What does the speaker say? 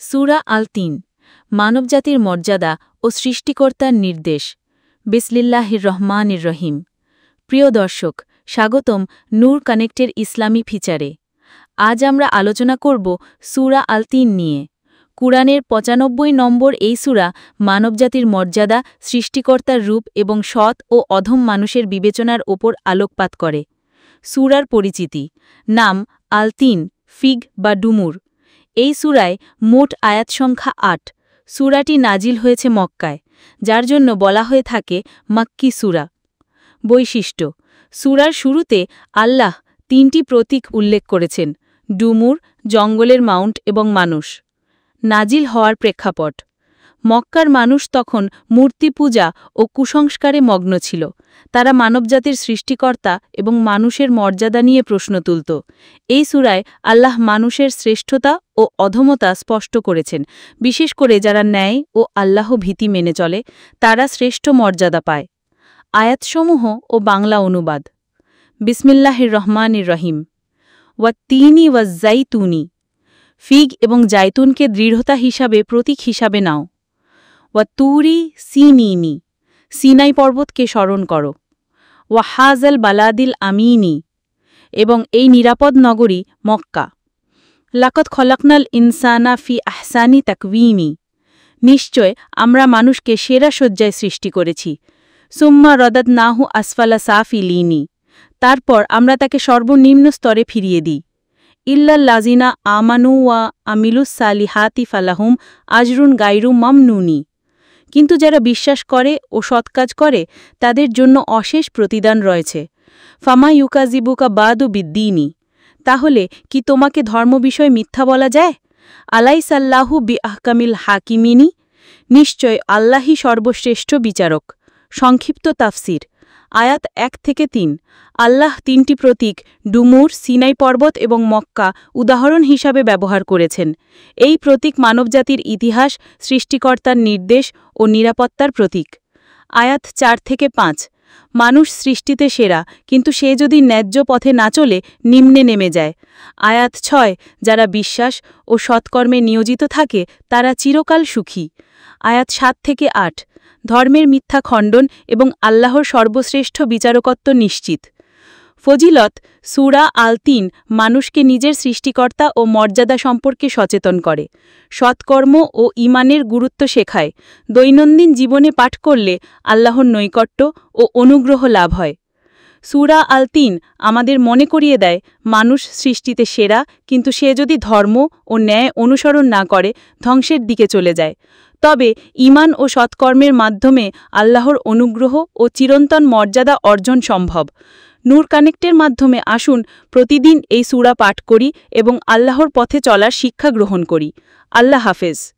সূরা আল-তিন, মানবজাতির মর্যাদা ও সৃষ্টিকর্তার নির্দেশ। বিসমিল্লাহির রহমানির রহিম। প্রিয় দর্শক, স্বাগতম নূর কানেক্টের ইসলামী ফিচারে। আজ আমরা আলোচনা করব সূরা আল-তিন নিয়ে। কুরআনের ৯৫ নম্বর এই সূরা মানবজাতির মর্যাদা, সৃষ্টিকর্তার রূপ এবং সৎ ও অধম মানুষের বিবেচনার ওপর আলোকপাত করে। সূরার পরিচিতি। নাম আল-তিন, ফিগ বা ডুমুর। এই সূরায় মোট আয়াত সংখ্যা ৮। সূরাটি নাজিল হয়েছে মক্কায়, যার জন্য বলা হয়ে থাকে মাক্কি সূরা। বৈশিষ্ট্য: সূরার শুরুতে আল্লাহ ৩টি প্রতীক উল্লেখ করেছেন: ডুমুর, জঙ্গলের মাউন্ট এবং মানুষ। নাজিল হওয়ার প্রেক্ষাপট: মক্কার মানুষ তখন মূর্তি পূজা ও কুসংস্কারে মগ্ন ছিল। তারা মানবজাতির সৃষ্টিকর্তা এবং মানুষের মর্যাদা নিয়ে প্রশ্ন তুলত। এই সূরায় আল্লাহ মানুষের শ্রেষ্ঠতা ও অধমতা স্পষ্ট করেছেন। বিশেষ করে যারা ন্যায় ও আল্লাহ ভীতি মেনে চলে, তারা শ্রেষ্ঠ মর্যাদা পায়। আয়াতসমূহ ও বাংলা অনুবাদ। বিসমিল্লাহির রহমানির রহিম। ওয়াত্তিনি ওয়াজ্জাইতুনি। ফিগ এবং জাইতুনকে দৃঢ়তা হিসাবে প্রতীক হিসাবে নাও। ওয়াতুরি সিনিনি। সিনাই পর্বতকে স্মরণ করো। ওয়াহাজাল বালাদিল আমিনি। এবং এই নিরাপদ নগরী মক্কা। লাকদ খলাকনাল ইনসানা ফি আহসানি তাকওয়িমি। নিশ্চয় আমরা মানুষকে সেরা সজ্জায় সৃষ্টি করেছি। সুম্মা রদাদনাহু আসফালা সাফিলিনি। তারপর আমরা তাকে সর্বনিম্ন স্তরে ফিরিয়ে দিই। ইল্লাল্লাযিনা আমানু ওয়া আমিলুস সালিহাতি ফালাহুম আজরুন গায়রু মামনুনি। কিন্তু যারা বিশ্বাস করে ও সৎকাজ করে, তাদের জন্য অশেষ প্রতিদান রয়েছে। ফামা ইউকাজিবুকা বাদু বিদ্দিনি। তাহলে কি তোমাকে ধর্ম বিষয়ে মিথ্যা বলা যায়? আলাইসাল্লাহু বিআহকামিল হাকিমিনি। নিশ্চয় আল্লাহই সর্বশ্রেষ্ঠ বিচারক। সংক্ষিপ্ত তাফসির। আয়াত ১-৩। আল্লাহ ৩টি প্রতীক ডুমুর, সিনাই পর্বত এবং মক্কা উদাহরণ হিসাবে ব্যবহার করেছেন। এই প্রতীক মানবজাতির ইতিহাস, সৃষ্টিকর্তার নির্দেশ ও নিরাপত্তার প্রতীক। আয়াত ৪-৫। মানুষ সৃষ্টিতে সেরা, কিন্তু সে যদি ন্যায্য পথে না চলে নিম্নে নেমে যায়। আয়াত ৬। যারা বিশ্বাস ও সৎকর্মে নিয়োজিত থাকে, তারা চিরকাল সুখী। আয়াত ৭-৮। ধর্মের মিথ্যা খণ্ডন এবং আল্লাহর সর্বশ্রেষ্ঠ বিচারকত্ব নিশ্চিত। ফজিলত: সূরা আল-তিন মানুষকে নিজের সৃষ্টিকর্তা ও মর্যাদা সম্পর্কে সচেতন করে। সৎকর্ম ও ঈমানের গুরুত্ব শেখায়। দৈনন্দিন জীবনে পাঠ করলে আল্লাহর নৈকট্য ও অনুগ্রহ লাভ হয়। সূরা আল-তিন আমাদের মনে করিয়ে দেয়, মানুষ সৃষ্টিতে সেরা, কিন্তু সে যদি ধর্ম ও ন্যায় অনুসরণ না করে ধ্বংসের দিকে চলে যায়। তবে ঈমান ও সৎকর্মের মাধ্যমে আল্লাহর অনুগ্রহ ও চিরন্তন মর্যাদা অর্জন সম্ভব। নূর কানেক্টের মাধ্যমে আসুন প্রতিদিন এই সূরা পাঠ করি এবং আল্লাহর পথে চলার শিক্ষা গ্রহণ করি। আল্লাহ হাফেজ।